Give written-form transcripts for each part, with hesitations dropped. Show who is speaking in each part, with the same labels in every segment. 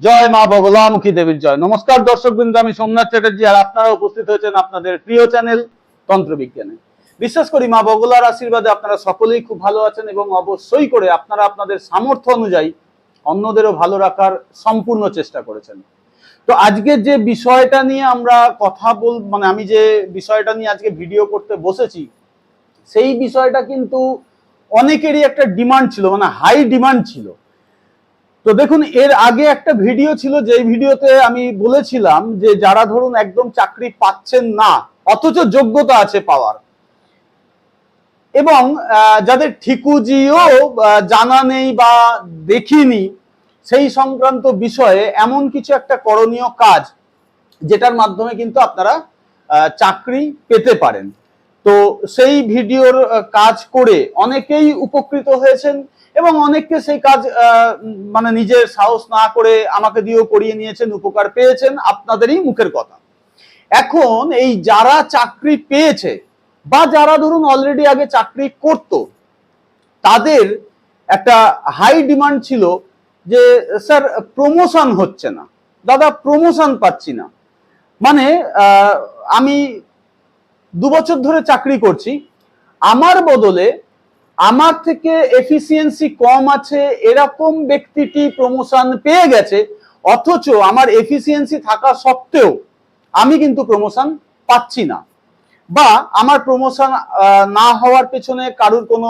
Speaker 1: জয় মা বগলামুখী দেবীর জয়। নমস্কার দর্শকবৃন্দ, আমি সোমনাথ চ্যাটার্জি আর আপনারা উপস্থিত হয়েছেন আপনাদের প্রিয় চ্যানেল তন্ত্রবিজ্ঞানে। বিশ্বাস করি মা বগলার আশীর্বাদে আপনারা সকলেই খুব ভালো আছেন এবং অবশ্যই করে আপনারা আপনাদের সামর্থ্য অনুযায়ী অন্যদেরও ভালো রাখার সম্পূর্ণ চেষ্টা করেছেন। তো আজকে যে বিষয়টা নিয়ে আমরা কথা আমি যে বিষয়টা নিয়ে আজকে ভিডিও করতে বসেছি, সেই বিষয়টা কিন্তু অনেকেরই একটা ডিমান্ড ছিল, মানে হাই ডিমান্ড ছিল। তো দেখুন, এর আগে একটা ভিডিও ছিল যে ভিডিওতে আমি বলেছিলাম যে যারা ধরুন একদম চাকরি পাচ্ছেন না অথচ যোগ্যতা আছে পাওয়ার, এবং যাদের ঠিকুজিও জানা নেই বা দেখিনি সেই সংক্রান্ত বিষয়ে এমন কিছু একটা করণীয় কাজ যেটার মাধ্যমে কিন্তু আপনারা চাকরি পেতে পারেন। তো সেই ভিডিওর কাজ করে অনেকেই উপকৃত হয়েছেন এবং অনেককে সেই কাজ মানে নিজের সাহস না করে আমাকে দিয়েও করিয়ে নিয়েছেন, উপকার পেয়েছেন, আপনাদেরই মুখের কথা। এখন এই যারা চাকরি পেয়েছে বা যারা ধরুন অলরেডি আগে চাকরি করত, তাদের একটা হাই ডিমান্ড ছিল যে স্যার প্রমোশন হচ্ছে না, দাদা প্রমোশন পাচ্ছি না। মানে আমি 2 বছর ধরে চাকরি করছি, আমার বদলে আমার থেকে এফিসিয়েন্সি কম আছে এরকম ব্যক্তিটি প্রমোশন পেয়ে গেছে, অথচ আমার এফিসিয়েন্সি থাকা সত্ত্বেও আমি কিন্তু প্রমোশন পাচ্ছি না, বা আমার প্রমোশন না হওয়ার পেছনে কারুর কোনো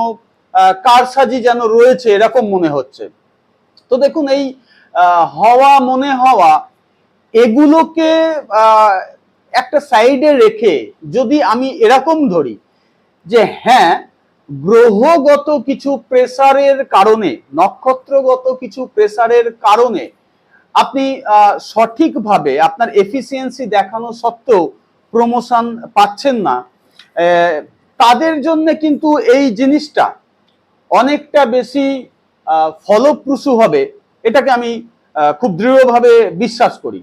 Speaker 1: কারসাজি যেন রয়েছে এরকম মনে হচ্ছে। তো দেখুন, এই হওয়া মনে হওয়া এগুলোকে একটা সাইডে রেখে যদি আমি এরকম ধরি যে হ্যাঁ, গ্রহগত কিছু প্রেসারের কারণে, নক্ষত্রগত কিছু প্রেসারের কারণে আপনি সঠিকভাবে আপনার এফিসিয়েন্সি দেখানো সত্ত্বেও প্রমোশন পাচ্ছেন না, তাদের জন্য কিন্তু এই জিনিসটা অনেকটা বেশি ফলপ্রসূ হবে, এটাকে আমি খুব দৃঢ়ভাবে বিশ্বাস করি।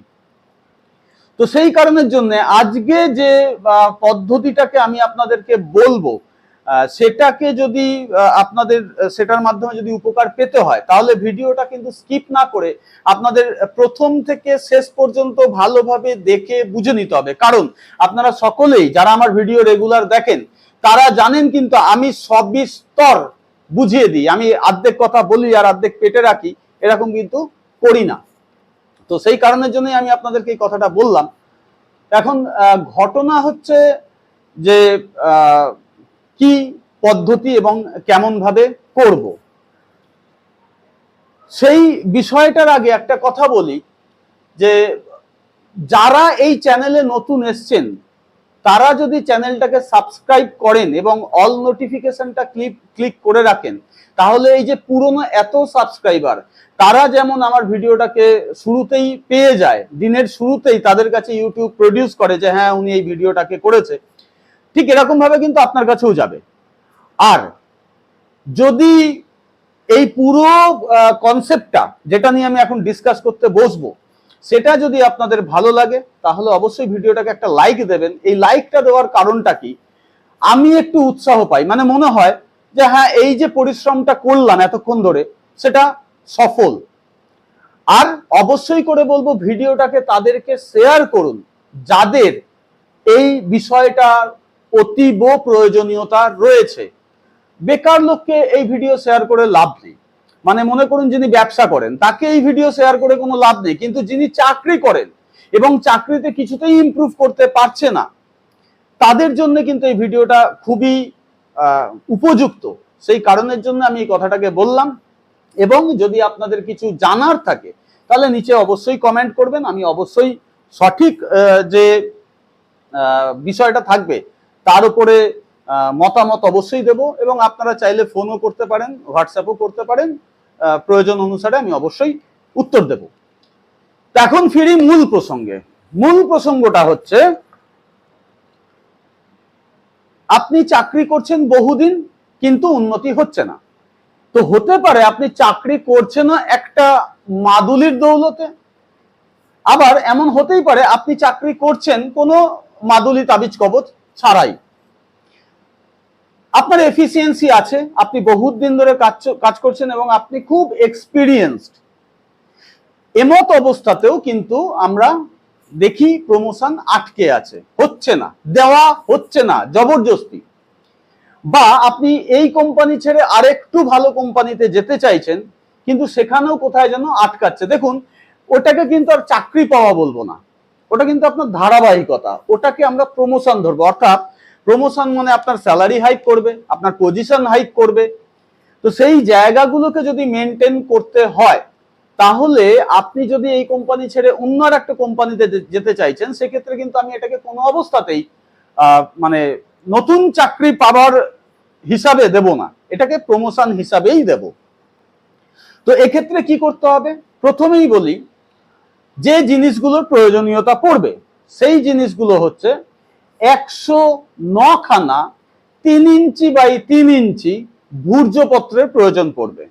Speaker 1: তো সেই কারণের জন্য আজকে যে পদ্ধতিটাকে আমি আপনাদেরকে বলবো, সেটাকে যদি আপনাদের সেটার মাধ্যমে যদি উপকার পেতে হয়, তাহলে ভিডিওটা কিন্তু স্কিপ না করে আপনাদের প্রথম থেকে শেষ পর্যন্ত ভালোভাবে দেখে বুঝে নিতে হবে। কারণ আপনারা সকলেই যারা আমার ভিডিও রেগুলার দেখেন তারা জানেন কিন্তু আমি সবিস্তর বুঝিয়ে দিই। আমি অর্ধেক কথা বলি আর অর্ধেক পেটে রাখি, এরকম কিন্তু করি না। তো সেই কারণের জন্যই আমি আপনাদেরকে এই কথাটা বললাম। এখন ঘটনা হচ্ছে যে কি পদ্ধতি এবং কেমন ভাবে করব, সেই বিষয়টার আগে একটা কথা বলি যে যারা এই চ্যানেলে নতুন এসছেন তারা যদি চ্যানেলটাকে সাবস্ক্রাইব করেন এবং অল নোটিফিকেশনটা ক্লিক করে রাখেন, তাহলে এই যে পুরনো এত সাবস্ক্রাইবার তারা যেমন আমার ভিডিওটাকে শুরুতেই পেয়ে যায়, দিনের শুরুতেই তাদের কাছে ইউটিউব প্রডিউস করে যে হ্যাঁ উনি এই ভিডিওটাকে করেছে, ঠিক এরকম ভাবে কিন্তু আপনার কাছেও যাবে। আর যদি এই পুরো কনসেপ্টটা যেটা নিয়ে আমি এখন ডিসকাস করতে বসবো সেটা যদি আপনাদের ভালো লাগে, তাহলে অবশ্যই ভিডিওটাকে একটা লাইক দেবেন। এই লাইকটা দেওয়ার কারণটা কি, আমি একটু উৎসাহ পাই, মানে মনে হয় যে হ্যাঁ এই যে পরিশ্রমটা করলাম এতক্ষণ ধরে সেটা সফল। আর অবশ্যই করে বলবো ভিডিওটাকে তাদেরকে শেয়ার করুন যাদের এই বিষয়টার অতীব প্রয়োজনীয়তা রয়েছে। বেকার লোককে এই ভিডিও শেয়ার করে লাভ নেই। মানে মনে করুন যিনি ব্যবসা করেন তাকে এই ভিডিও শেয়ার করে কোনো লাভ নেই, কিন্তু যিনি চাকরি করেন এবং চাকরিতে কিছুতেই ইমপ্রুভ করতে পারছে না, তাদের জন্য কিন্তু এই ভিডিওটা খুবই উপযুক্ত। সেই কারণের জন্য আমি এই কথাটাকে বললাম। এবং যদি আপনাদের কিছু জানার থাকে তাহলে নিচে অবশ্যই কমেন্ট করবেন, আমি অবশ্যই সঠিক যে বিষয়টা থাকবে তার উপরে মতামত অবশ্যই দেব। এবং আপনারা চাইলে ফোনও করতে পারেন, হোয়াটসঅ্যাপও করতে পারেন, প্রয়োজন অনুসারে আমি অবশ্যই উত্তর দেব। এখন ফিরি মূল প্রসঙ্গে। মূল প্রসঙ্গটা হচ্ছে আপনি চাকরি করছেন বহুদিন কিন্তু উন্নতি হচ্ছে না। তো হতে পারে আপনি চাকরি করছেন না একটা মাদুলির দৌলতে, আবার এমন হতেই পারে আপনি চাকরি করছেন কোনো মাদুলি তাবিজ কবজ ছাড়াই। আপনার এফিসিয়েন্সি আছে, আপনি বহুত দিন ধরে কাজ করছেন এবং আপনি খুব এক্সপিরিয়েন্সড, এমত অবস্থাতেও কিন্তু আমরা দেখি প্রমোশন আটকে আছে, হচ্ছে না, দেওয়া হচ্ছে না জবরদস্তি। বা আপনি এই কোম্পানি ছেড়ে আরেকটু ভালো কোম্পানিতে যেতে চাইছেন, কিন্তু সেখানেও কোথায় যেন আটকাচ্ছে। দেখুন, ওটাকে কিন্তু আর চাকরি পাওয়া বলবো না, ওটা কিন্তু আপনার ধারাবাহিকতা, ওটাকে আমরা প্রমোশন ধরবো। অর্থাৎ প্রমোশন মানে আপনার স্যালারি হাইক করবে, আপনার পজিশন হাইক করবে। তো সেই জায়গাগুলোকে যদি মেনটেন করতে হয়, তাহলে আপনি যদি এই কোম্পানি ছেড়ে অন্য আর একটা কোম্পানিতে যেতে চাইছেন, সেক্ষেত্রে কিন্তু আমি এটাকে কোনো অবস্থাতেই মানে নতুন চাকরি পাওয়ার হিসাবে দেব না, এটাকে প্রমোশন হিসাবেই দেব। তো এক্ষেত্রে কি করতে হবে? প্রথমেই বলি, যে জিনিসগুলোর প্রয়োজনীয়তা পড়বে সেই জিনিসগুলো হচ্ছে 109 খানা 3 ইঞ্চি বাই 3 ইঞ্চি ভূর্জপত্রের প্রয়োজন পড়বে।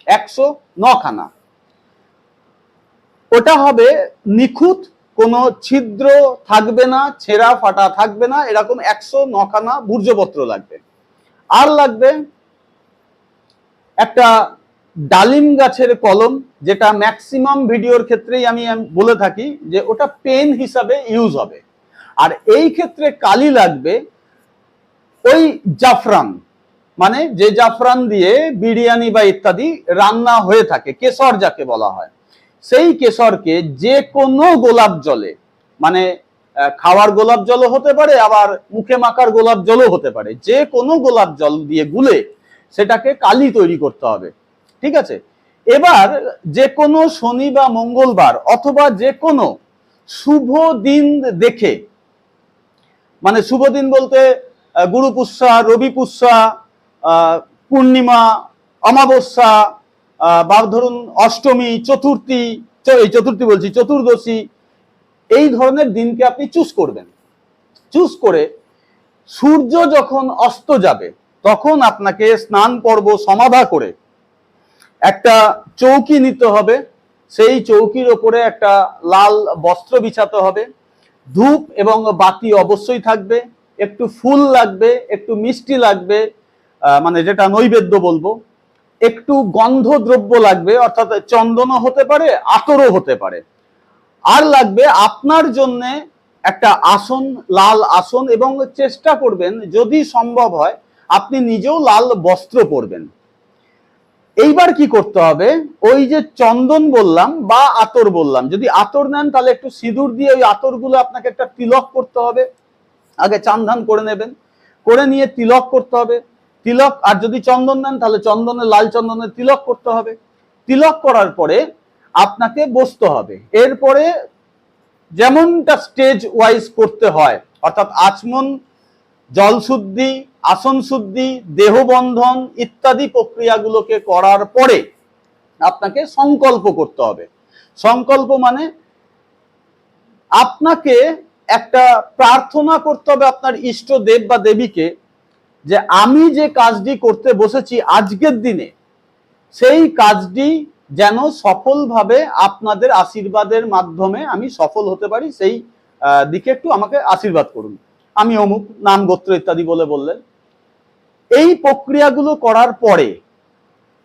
Speaker 1: 109 খানা। ওটা হবে নিখুঁত, কোনো ছিদ্র থাকবে না, ছেঁড়া ফাটা থাকবে না, এরকম 109 খানা ভূর্জপত্র লাগবে। আর লাগবে একটা ডালিম গাছের কলম, যেটা ম্যাক্সিমাম ভিডিওর ক্ষেত্রেই আমি বলে থাকি যে ওটা পেন হিসাবে ইউজ হবে। আর এই ক্ষেত্রে কালি লাগবে ওই জাফরান, মানে যে জাফরান দিয়ে বিরিয়ানি বা ইত্যাদি রান্না হয়ে থাকে, কেশর যাকে বলা হয়, সেই কেশরকে যে কোনো গোলাপ জলে, মানে খাওয়ার গোলাপ জলও হতে পারে, আবার মুখে মাখার গোলাপ জলও হতে পারে, যে কোনো গোলাপ জল দিয়ে গুলে সেটাকে কালি তৈরি করতে হবে। ঠিক আছে? এবার যে কোনো শনি বা মঙ্গলবার অথবা যে কোনো শুভ দিন দেখে, মানে শুভ দিন বলতে গুরু পুষ্যা, রবি পুষ্যা, পূর্ণিমা, অমাবস্যা, বা ধরুন অষ্টমী, চতুর্থী, চতুর্দশী, এই ধরনের দিনকে আপনি চুজ করবেন। চুজ করে সূর্য যখন অস্ত যাবে তখন আপনাকে স্নান পর্ব সমাধা করে একটা চৌকি নিতে হবে। সেই চৌকির ওপরে একটা লাল বস্ত্র বিছাতে হবে, ধূপ এবং বাতি অবশ্যই থাকবে, একটু ফুল লাগবে, একটু মিষ্টি লাগবে, মানে যেটা নৈবেদ্য বলবো, একটু গন্ধ দ্রব্য লাগবে, অর্থাৎ চন্দনও হতে পারে, আতরও হতে পারে। আর লাগবে আপনার জন্য একটা আসন, লাল আসন, এবং চেষ্টা করবেন যদি সম্ভব হয় আপনি নিজেও লাল বস্ত্র পরবেন। এইবার কি করতে হবে? ওই যে চন্দন বললাম বা আতর বললাম, যদি আতর নেন তাহলে একটু সিঁদুর দিয়ে ওই আতরগুলো আপনাকে একটা তিলক করতে হবে। আগে চান ধান করে নেবেন, করে নিয়ে তিলক করতে হবে। তিলক, আর যদি চন্দন নেন তাহলে চন্দনের, লাল চন্দনের তিলক করতে হবে। তিলক করার পরে আপনাকে বসতে হবে। এরপরে যেমনটা স্টেজ ওয়াইজ করতে হয়, অর্থাৎ আচমন, জল শুদ্ধি, আসন শুদ্ধি, দেহবন্ধন ইত্যাদি প্রক্রিয়াগুলোকে করার পরে আপনাকে সংকল্প করতে হবে। সংকল্প মানে আপনাকে একটা প্রার্থনা করতে হবে আপনার ইষ্ট দেব বা দেবীকে, যে আমি যে কাজটি করতে বসেছি আজকের দিনে, সেই কাজটি যেন সফলভাবে আপনাদের আশীর্বাদের মাধ্যমে আমি সফল হতে পারি, সেই দিকে একটু আমাকে আশীর্বাদ করুন। আমি অমুক, নাম গোত্র ইত্যাদি বললেন। এই প্রক্রিয়াগুলো করার পরে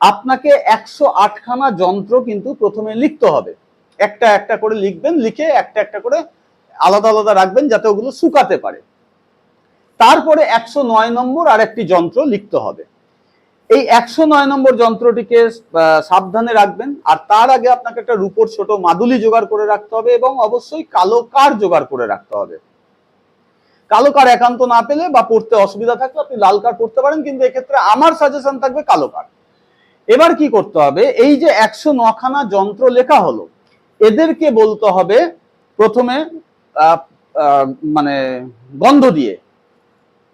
Speaker 1: আপনাকে 108 খানা যন্ত্র কিন্তু প্রথমে লিখতে হবে। একটা একটা করে লিখবেন, লিখে একটা একটা করে আলাদা আলাদা রাখবেন যাতে ওগুলো শুকাতে পারে। তারপরে 109 নম্বর আর একটি যন্ত্র লিখতে হবে। এই 109 নম্বর যন্ত্রটিকে সাবধানে রাখবেন। আর তার আগে আপনাকে একটা রূপোর ছোট মাদুলি জোগাড় করে রাখতে হবে, এবং অবশ্যই কালো কার জোগাড় করে রাখতে হবে। কালো কার একান্ত না পেলে বা পড়তে অসুবিধা থাকলে আপনি লাল কার পড়তে পারেন, কিন্তু এক্ষেত্রে আমার সাজেশন থাকবে কালো কার। এবার কি করতে হবে? এই যে 109 খানা যন্ত্র লেখা হলো, এদেরকে বলতে হবে প্রথমে মানে গন্ধ দিয়ে,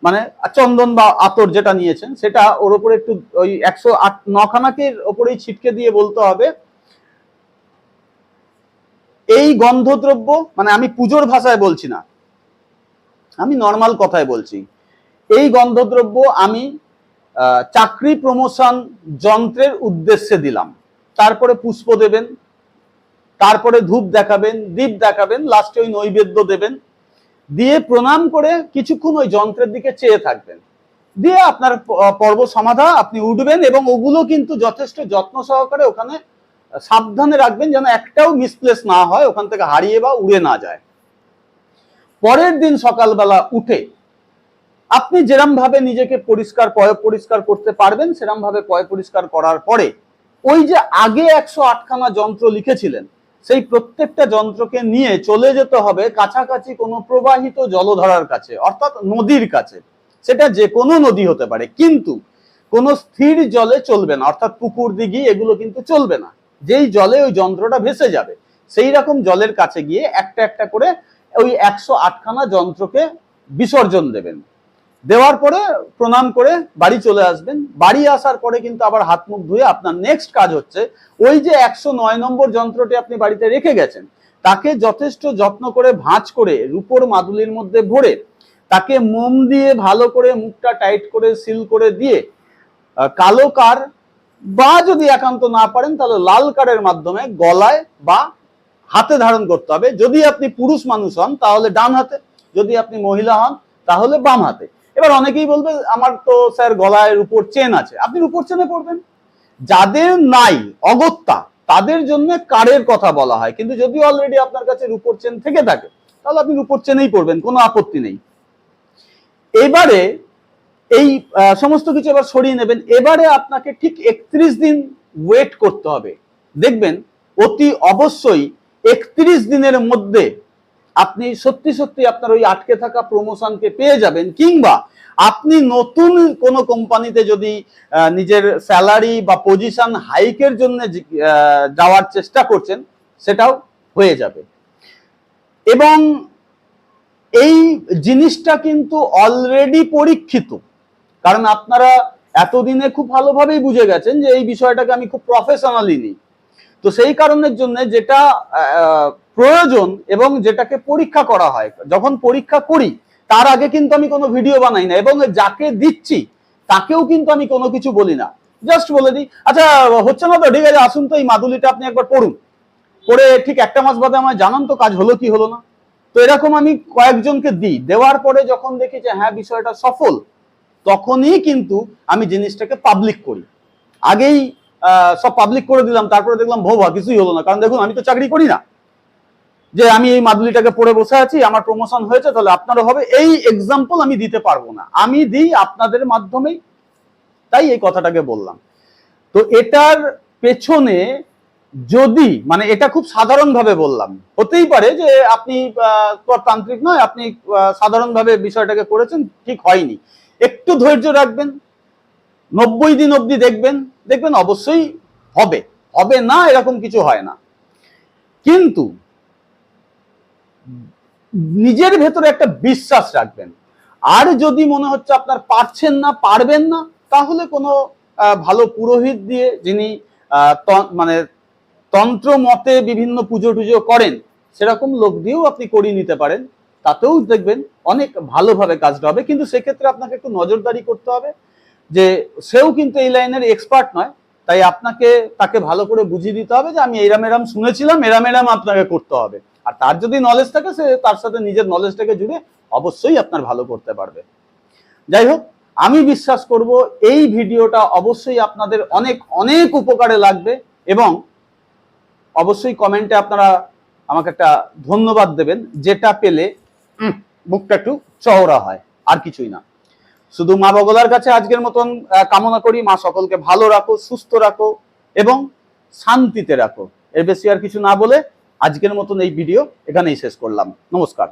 Speaker 1: মানে চন্দন বা আতর যেটা নিয়েছেন সেটা ওর উপরে একটু ওই 109 খানাকে ওপরেই ছিটকে দিয়ে বলতে হবে, এই গন্ধদ্রব্য, মানে আমি পুজোর ভাষায় বলছি না, আমি নর্মাল কথায় বলছি, এই গন্ধদ্রব্য আমি চাকরি প্রমোশন যন্ত্রের উদ্দেশ্যে দিলাম। তারপরে পুষ্প দেবেন, তারপরে ধূপ দেখাবেন, দীপ দেখাবেন, লাস্টে ওই নৈবেদ্য দেবেন, দিয়ে প্রণাম করে কিছুক্ষণ ওই যন্ত্রের দিকে চেয়ে থাকবেন। দিয়ে আপনার পর্ব সমাধা, আপনি উঠবেন, এবং ওগুলো কিন্তু যথেষ্ট যত্ন সহকারে ওখানে সাবধানে রাখবেন যেন একটাও মিসপ্লেস না হয়, ওখান থেকে হারিয়ে বা উড়ে না যায়। পরের দিন সকালবেলা উঠে আপনি যেরম ভাবে নিজেকে পরিষ্কার করতে পারবেন সেরম ভাবে পরিষ্কার করার পরে ওই যে আগে 108খানা যন্ত্র লিখেছিলেন সেই প্রত্যেকটা যন্ত্রকে নিয়ে চলে যেতে হবে কাছাকাছি কোনো প্রবাহিত জলধারার কাছে, অর্থাৎ নদীর কাছে। সেটা যে কোনো নদী হতে পারে, কিন্তু কোনো স্থির জলে চলবে না, অর্থাৎ পুকুর দিঘি এগুলো কিন্তু চলবে না। যেই জলে ওই যন্ত্রটা ভেসে যাবে সেই রকম জলের কাছে গিয়ে একটা একটা করে ওই 108খানা যন্ত্রকে বিসর্জন দেবেন। দেওয়ার পরে প্রণাম করে বাড়ি চলে আসবেন। বাড়ি আসার পরে কিন্তু আবার হাত মুখ ধুয়ে আপনার নেক্সট কাজ হচ্ছে ওই যে 109 নম্বর যন্ত্রটি আপনি বাড়িতে রেখে গেছেন তাকে যথেষ্ট যত্ন করে ভাঁজ করে রূপোর মাদুলির মধ্যে ভরে তাকে মোম দিয়ে ভালো করে মুখটা টাইট করে সিল করে দিয়ে কালো কার বা যদি একান্ত না পারেন তাহলে লাল কারের মাধ্যমে গলায় বা হাতে ধারণ করতে হবে। যদি আপনি পুরুষ মানুষ হন তাহলে ডান হাতে, যদি আপনি মহিলা হন তাহলে বাম হাতে। এবার অনেকেই বলবে আমার তো স্যার গলায় রূপোর চেন আছে, আপনি রূপোর চেনে পড়বেন। যাদের নাই অগত্যা তাদের জন্য কারের কথা বলা হয়, কিন্তু যদি অলরেডি আপনার কাছে রূপোর চেন থেকে থাকে তাহলে আপনি রূপোর চেনেই পড়বেন, কোনো আপত্তি নেই। এবারে এই সমস্ত কিছু এবার সরিয়ে নেবেন। এবারে আপনাকে ঠিক 31 দিন ওয়েট করতে হবে। দেখবেন অতি অবশ্যই 31 দিনের মধ্যে আপনি সত্যি সত্যি আপনার ওই আটকে থাকা প্রমোশনকে পেয়ে যাবেন, কিংবা আপনি নতুন কোনো কোম্পানিতে যদি নিজের স্যালারি বা পজিশন হাইকের জন্য যাওয়ার চেষ্টা করছেন সেটাও হয়ে যাবে। এবং এই জিনিসটা কিন্তু অলরেডি পরীক্ষিত, কারণ আপনারা এতদিনে খুব ভালোভাবেই বুঝে গেছেন যে এই বিষয়টাকে আমি খুব প্রফেশনালি নিই। তো সেই কারণের জন্য যেটা প্রয়োজন এবং যেটাকে পরীক্ষা করা হয়, যখন পরীক্ষা করি তার আগে কিন্তু আমি কোনো ভিডিও বানাই না, এবং যাকে দিচ্ছি তাকেও কিন্তু আমি কোনো কিছু বলি না, জাস্ট বলে দিই আচ্ছা হচ্ছে না তো, ঠিক আছে আসুন তো এই মাদুলিটা আপনি একবার পড়ুন, পড়ে ঠিক একটা মাস বাদে আমায় জানান তো কাজ হলো কি হলো না। তো এরকম আমি কয়েকজনকে দিই, দেওয়ার পরে যখন দেখি যে হ্যাঁ বিষয়টা সফল, তখনই কিন্তু আমি জিনিসটাকে পাবলিক করি। আগেই সব পাবলিক করে দিলাম তারপরে দেখলাম ভোভা কিছুই হলো না, কারণ দেখুন আমি তো চাকরি করি না যে আমি এই মাদুলিটাকে পড়ে বসে আছি আমার প্রমোশন হয়েছে তাহলে আপনারও হবে, এই এক্সাম্পল আমি দিতে পারবো না, আমি দিই আপনাদের মাধ্যমেই, তাই এই কথাটাকে বললাম। তো এটার পেছনে যদি মানে এটা খুব সাধারণভাবে বললাম, হতেই পারে যে আপনি তান্ত্রিক নয়, আপনি সাধারণভাবে বিষয়টাকে করেছেন, ঠিক হয়নি, একটু ধৈর্য রাখবেন, 90 দিন অবধি দেখবেন অবশ্যই হবে, হবে না এরকম কিছু হয় না। কিন্তু নিজের ভেতরে একটা বিশ্বাস রাখবেন। আর যদি মনে হচ্ছে আপনার পারছেন না পারবেন না, তাহলে কোনো ভালো পুরোহিত দিয়ে যিনি মানে তন্ত্র মতে বিভিন্ন পুজো টুজো করেন সেরকম লোক দিয়েও আপনি করিয়ে নিতে পারেন, তাতেও দেখবেন অনেক ভালোভাবে কাজটা হবে। কিন্তু সেক্ষেত্রে আপনাকে একটু নজরদারি করতে হবে যে সেও কিন্তু এই লাইনের এক্সপার্ট নয়, তাই আপনাকে তাকে ভালো করে বুঝিয়ে দিতে হবে যে আমি এরাম এরাম শুনেছিলাম, এরাম আপনাকে করতে হবে। আর তার যদি নলেজ থাকে সে তার সাথে নিজের নলেজটাকে জুড়ে অবশ্যই আপনার ভালো করতে পারবে। যাই হোক, আমি বিশ্বাস করব এই ভিডিওটা অবশ্যই আপনাদের অনেক অনেক উপকারে লাগবে, এবং অবশ্যই কমেন্টে আপনারা আমাকে একটা ধন্যবাদ দেবেন, যেটা পেলে বুকটা একটু চওড়া হয়, আর কিছুই না। শুধু মা বগলার কাছে আজকের মতন কামনা করি মা সকলকে ভালো রাখো, সুস্থ রাখো এবং শান্তিতে রাখো। এর বেশি আর কিছু না বলে আজকের মতন এই ভিডিও এখানেই শেষ করলাম। নমস্কার।